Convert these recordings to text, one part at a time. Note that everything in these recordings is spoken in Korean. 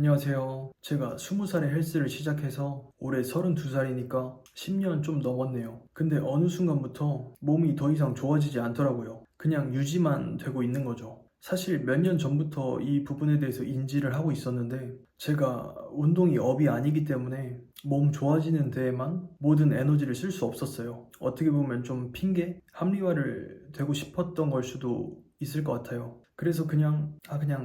안녕하세요. 제가 20살에 헬스를 시작해서 올해 32살이니까 10년 좀 넘었네요. 근데 어느 순간부터 몸이 더 이상 좋아지지 않더라고요. 그냥 유지만 되고 있는 거죠. 사실 몇 년 전부터 이 부분에 대해서 인지를 하고 있었는데 제가 운동이 업이 아니기 때문에 몸 좋아지는 데에만 모든 에너지를 쓸 수 없었어요. 어떻게 보면 좀 핑계? 합리화를 되고 싶었던 걸 수도 있을 것 같아요. 그래서 그냥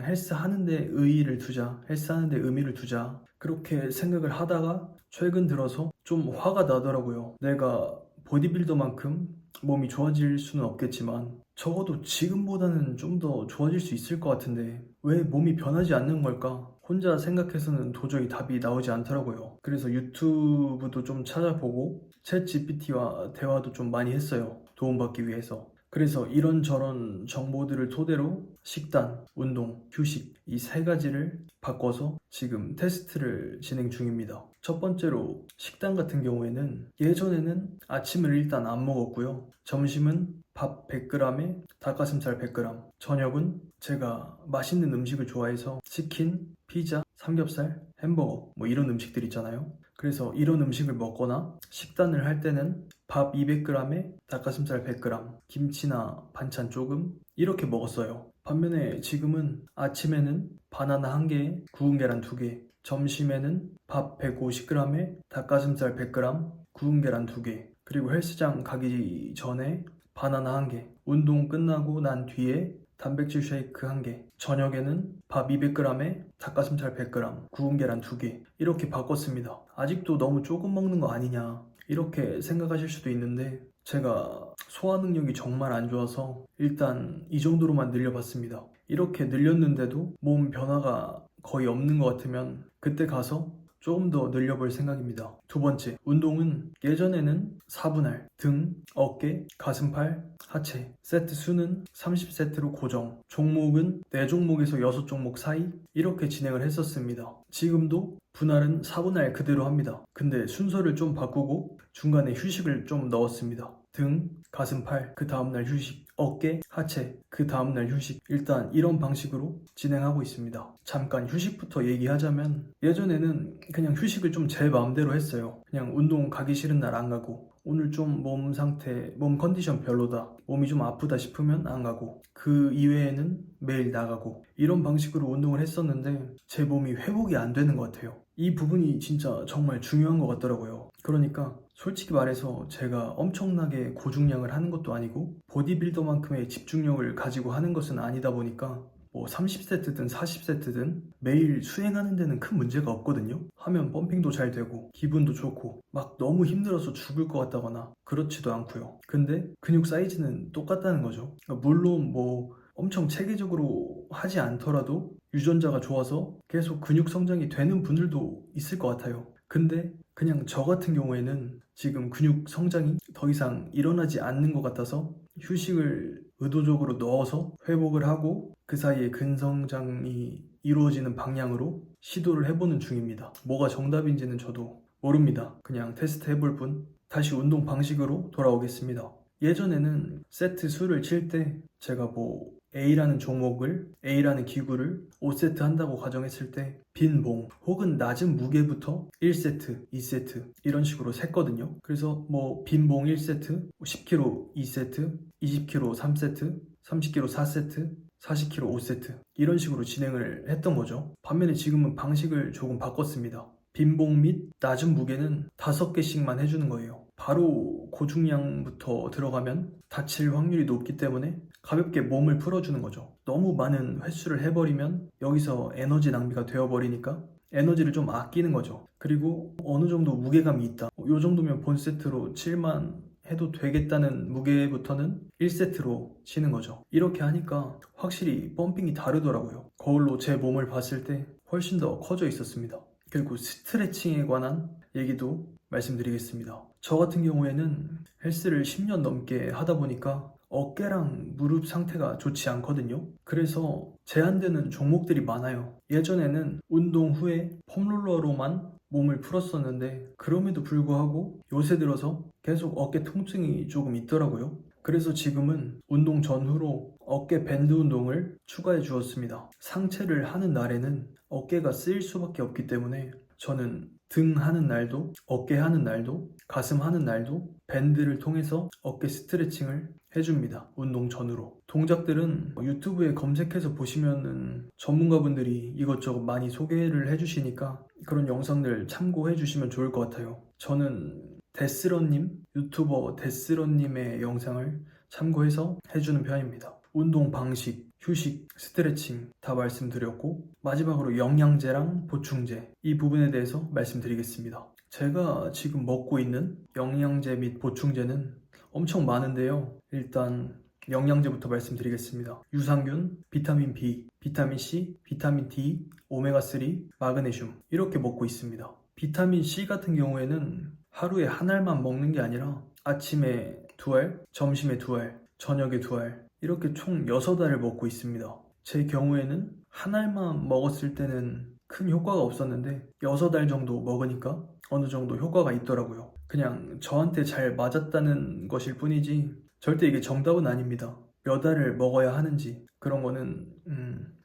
헬스 하는데 의의를 두자, 헬스 하는데 의미를 두자, 그렇게 생각을 하다가 최근 들어서 좀 화가 나더라고요. 내가 보디빌더만큼 몸이 좋아질 수는 없겠지만 적어도 지금보다는 좀 더 좋아질 수 있을 것 같은데 왜 몸이 변하지 않는 걸까? 혼자 생각해서는 도저히 답이 나오지 않더라고요. 그래서 유튜브도 좀 찾아보고 챗 GPT와 대화도 좀 많이 했어요. 도움받기 위해서. 그래서 이런저런 정보들을 토대로 식단, 운동, 휴식 이 세 가지를 바꿔서 지금 테스트를 진행 중입니다. 첫 번째로 식단 같은 경우에는 예전에는 아침을 일단 안 먹었고요. 점심은 밥 100g에 닭가슴살 100g, 저녁은 제가 맛있는 음식을 좋아해서 치킨, 피자, 삼겹살, 햄버거 뭐 이런 음식들 있잖아요. 그래서 이런 음식을 먹거나 식단을 할 때는 밥 200g에 닭가슴살 100g, 김치나 반찬 조금 이렇게 먹었어요. 반면에 지금은 아침에는 바나나 1개에 구운 계란 2개, 점심에는 밥 150g에 닭가슴살 100g, 구운 계란 2개, 그리고 헬스장 가기 전에 바나나 1개, 운동 끝나고 난 뒤에 단백질 쉐이크 1개, 저녁에는 밥 200g에 닭가슴살 100g, 구운 계란 2개 이렇게 바꿨습니다. 아직도 너무 조금 먹는 거 아니냐 이렇게 생각하실 수도 있는데 제가 소화 능력이 정말 안 좋아서 일단 이 정도로만 늘려봤습니다. 이렇게 늘렸는데도 몸 변화가 거의 없는 것 같으면 그때 가서 조금 더 늘려볼 생각입니다. 두 번째, 운동은 예전에는 4분할, 등, 어깨, 가슴팔, 하체, 세트 수는 30세트로 고정, 종목은 4종목에서 6종목 사이 이렇게 진행을 했었습니다. 지금도 분할은 4분할 그대로 합니다. 근데 순서를 좀 바꾸고 중간에 휴식을 좀 넣었습니다. 등, 가슴팔, 그 다음날 휴식, 어깨, 하체, 그 다음날 휴식. 일단 이런 방식으로 진행하고 있습니다. 잠깐 휴식부터 얘기하자면 예전에는 그냥 휴식을 좀 제 마음대로 했어요. 그냥 운동 가기 싫은 날 안 가고 오늘 좀 몸 상태, 몸 컨디션 별로다, 몸이 좀 아프다 싶으면 안 가고 그 이외에는 매일 나가고 이런 방식으로 운동을 했었는데 제 몸이 회복이 안 되는 것 같아요. 이 부분이 진짜 정말 중요한 것 같더라고요. 그러니까 솔직히 말해서 제가 엄청나게 고중량을 하는 것도 아니고 보디빌더만큼의 집중력을 가지고 하는 것은 아니다 보니까 뭐 30세트든 40세트든 매일 수행하는 데는 큰 문제가 없거든요. 하면 펌핑도 잘 되고 기분도 좋고 막 너무 힘들어서 죽을 것 같다거나 그렇지도 않고요. 근데 근육 사이즈는 똑같다는 거죠. 물론 뭐 엄청 체계적으로 하지 않더라도 유전자가 좋아서 계속 근육 성장이 되는 분들도 있을 것 같아요. 근데 그냥 저 같은 경우에는 지금 근육 성장이 더 이상 일어나지 않는 것 같아서 휴식을 의도적으로 넣어서 회복을 하고 그 사이에 근성장이 이루어지는 방향으로 시도를 해보는 중입니다. 뭐가 정답인지는 저도 모릅니다. 그냥 테스트 해볼 뿐. 다시 운동 방식으로 돌아오겠습니다. 예전에는 세트 수를 칠 때 제가 뭐 A라는 종목을, A라는 기구를 5세트 한다고 가정했을 때 빈 봉 혹은 낮은 무게부터 1세트, 2세트 이런 식으로 셌거든요. 그래서 뭐 빈 봉 1세트, 10kg 2세트, 20kg 3세트, 30kg 4세트, 40kg 5세트 이런 식으로 진행을 했던 거죠. 반면에 지금은 방식을 조금 바꿨습니다. 빈봉 및 낮은 무게는 5개씩만 해주는 거예요. 바로 고중량부터 들어가면 다칠 확률이 높기 때문에 가볍게 몸을 풀어주는 거죠. 너무 많은 횟수를 해버리면 여기서 에너지 낭비가 되어버리니까 에너지를 좀 아끼는 거죠. 그리고 어느 정도 무게감이 있다. 이 정도면 본 세트로 7만 해도 되겠다는 무게부터는 1세트로 치는 거죠. 이렇게 하니까 확실히 펌핑이 다르더라고요. 거울로 제 몸을 봤을 때 훨씬 더 커져 있었습니다. 그리고 스트레칭에 관한 얘기도 말씀드리겠습니다. 저 같은 경우에는 헬스를 10년 넘게 하다 보니까 어깨랑 무릎 상태가 좋지 않거든요. 그래서 제한되는 종목들이 많아요. 예전에는 운동 후에 폼롤러로만 몸을 풀었었는데 그럼에도 불구하고 요새 들어서 계속 어깨 통증이 조금 있더라고요. 그래서 지금은 운동 전후로 어깨 밴드 운동을 추가해 주었습니다. 상체를 하는 날에는 어깨가 쓰일 수밖에 없기 때문에 저는 등 하는 날도, 어깨 하는 날도, 가슴 하는 날도 밴드를 통해서 어깨 스트레칭을 해줍니다. 운동 전후로. 동작들은 유튜브에 검색해서 보시면은 전문가분들이 이것저것 많이 소개를 해주시니까 그런 영상들 참고해 주시면 좋을 것 같아요. 저는 데스런님, 유튜버 데스런님의 영상을 참고해서 해주는 편입니다. 운동 방식, 휴식, 스트레칭 다 말씀드렸고 마지막으로 영양제랑 보충제 이 부분에 대해서 말씀드리겠습니다. 제가 지금 먹고 있는 영양제 및 보충제는 엄청 많은데요. 일단 영양제부터 말씀드리겠습니다. 유산균, 비타민 B, 비타민 C, 비타민 D, 오메가3, 마그네슘 이렇게 먹고 있습니다. 비타민 C 같은 경우에는 하루에 한 알만 먹는 게 아니라 아침에 2알, 점심에 2알, 저녁에 2알 이렇게 총 6알을 먹고 있습니다. 제 경우에는 한 알만 먹었을 때는 큰 효과가 없었는데 6알 정도 먹으니까 어느 정도 효과가 있더라고요. 그냥 저한테 잘 맞았다는 것일 뿐이지 절대 이게 정답은 아닙니다. 몇 알을 먹어야 하는지 그런 거는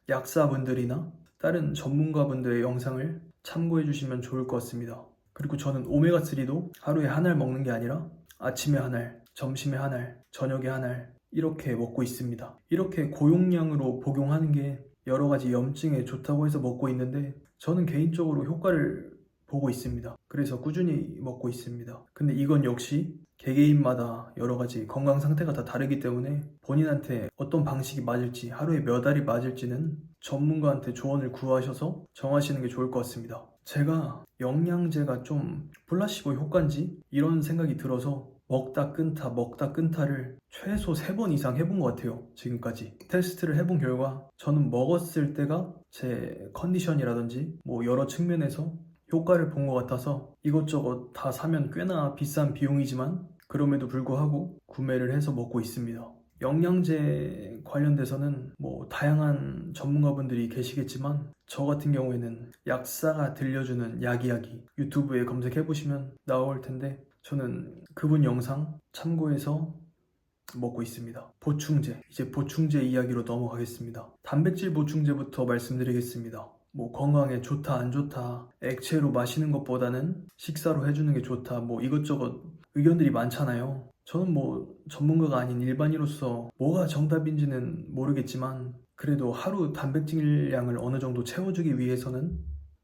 약사분들이나 다른 전문가분들의 영상을 참고해 주시면 좋을 것 같습니다. 그리고 저는 오메가3도 하루에 한 알 먹는 게 아니라 아침에 한 알, 점심에 한 알, 저녁에 한 알 이렇게 먹고 있습니다. 이렇게 고용량으로 복용하는 게 여러 가지 염증에 좋다고 해서 먹고 있는데 저는 개인적으로 효과를 보고 있습니다. 그래서 꾸준히 먹고 있습니다. 근데 이건 역시 개개인마다 여러 가지 건강 상태가 다 다르기 때문에 본인한테 어떤 방식이 맞을지 하루에 몇 알이 맞을지는 전문가한테 조언을 구하셔서 정하시는 게 좋을 것 같습니다. 제가 영양제가 좀 플라시보 효과인지 이런 생각이 들어서 먹다 끊다 먹다 끊다를 최소 3번 이상 해본 것 같아요. 지금까지 테스트를 해본 결과 저는 먹었을 때가 제 컨디션이라든지 뭐 여러 측면에서 효과를 본 것 같아서 이것저것 다 사면 꽤나 비싼 비용이지만 그럼에도 불구하고 구매를 해서 먹고 있습니다. 영양제 관련돼서는 뭐 다양한 전문가분들이 계시겠지만 저 같은 경우에는 약사가 들려주는 약이야기 유튜브에 검색해보시면 나올 텐데 저는 그분 영상 참고해서 먹고 있습니다. 보충제, 이제 보충제 이야기로 넘어가겠습니다. 단백질 보충제부터 말씀드리겠습니다. 뭐 건강에 좋다 안 좋다 액체로 마시는 것보다는 식사로 해주는 게 좋다 뭐 이것저것 의견들이 많잖아요. 저는 뭐 전문가가 아닌 일반인으로서 뭐가 정답인지는 모르겠지만 그래도 하루 단백질량을 어느 정도 채워주기 위해서는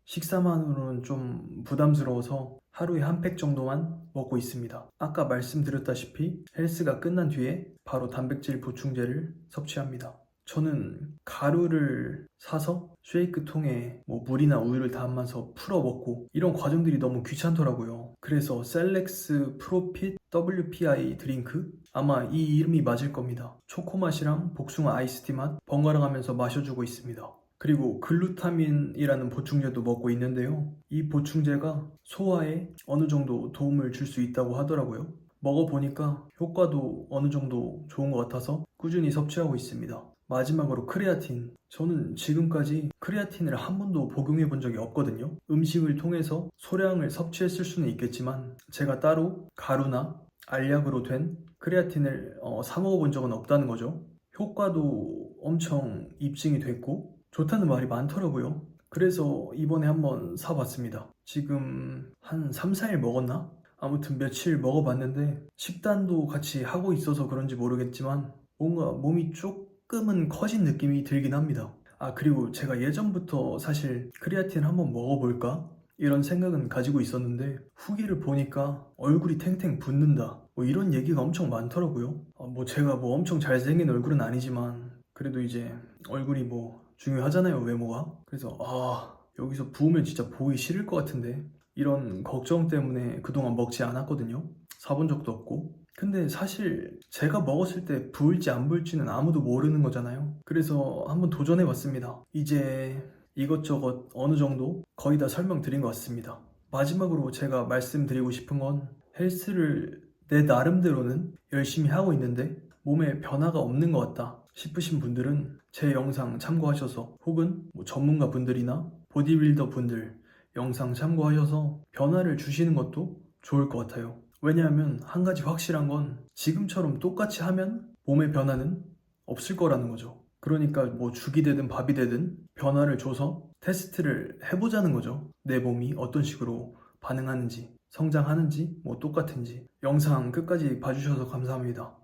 식사만으로는 좀 부담스러워서 하루에 한 팩 정도만 먹고 있습니다. 아까 말씀드렸다시피 헬스가 끝난 뒤에 바로 단백질 보충제를 섭취합니다. 저는 가루를 사서 쉐이크 통에 뭐 물이나 우유를 담아서 풀어 먹고 이런 과정들이 너무 귀찮더라고요. 그래서 셀렉스 프로핏 WPI 드링크 아마 이 이름이 맞을 겁니다. 초코맛이랑 복숭아 아이스티 맛 번갈아 가면서 마셔주고 있습니다. 그리고 글루타민이라는 보충제도 먹고 있는데요. 이 보충제가 소화에 어느 정도 도움을 줄 수 있다고 하더라고요. 먹어보니까 효과도 어느 정도 좋은 것 같아서 꾸준히 섭취하고 있습니다. 마지막으로 크레아틴. 저는 지금까지 크레아틴을 한 번도 복용해 본 적이 없거든요. 음식을 통해서 소량을 섭취했을 수는 있겠지만 제가 따로 가루나 알약으로 된 크레아틴을 사 먹어본 적은 없다는 거죠. 효과도 엄청 입증이 됐고 좋다는 말이 많더라고요. 그래서 이번에 한번 사봤습니다. 지금 한 3, 4일 먹었나? 아무튼 며칠 먹어봤는데 식단도 같이 하고 있어서 그런지 모르겠지만 뭔가 몸이 조금은 커진 느낌이 들긴 합니다. 아 그리고 제가 예전부터 사실 크레아틴 한번 먹어볼까? 이런 생각은 가지고 있었는데 후기를 보니까 얼굴이 탱탱 붓는다 뭐 이런 얘기가 엄청 많더라고요. 뭐 제가 뭐 엄청 잘생긴 얼굴은 아니지만 그래도 이제 얼굴이 뭐 중요하잖아요, 외모가. 그래서 여기서 부으면 진짜 보기 싫을 것 같은데 이런 걱정 때문에 그동안 먹지 않았거든요. 사본 적도 없고. 근데 사실 제가 먹었을 때 부을지 안 부을지는 아무도 모르는 거잖아요. 그래서 한번 도전해봤습니다. 이제 이것저것 어느 정도 거의 다 설명드린 것 같습니다. 마지막으로 제가 말씀드리고 싶은 건 헬스를 내 나름대로는 열심히 하고 있는데 몸에 변화가 없는 것 같다 싶으신 분들은 제 영상 참고하셔서 혹은 뭐 전문가 분들이나 보디빌더 분들 영상 참고하셔서 변화를 주시는 것도 좋을 것 같아요. 왜냐하면 한 가지 확실한 건 지금처럼 똑같이 하면 몸의 변화는 없을 거라는 거죠. 그러니까 뭐 죽이 되든 밥이 되든 변화를 줘서 테스트를 해보자는 거죠. 내 몸이 어떤 식으로 반응하는지, 성장하는지, 뭐 똑같은지. 영상 끝까지 봐주셔서 감사합니다.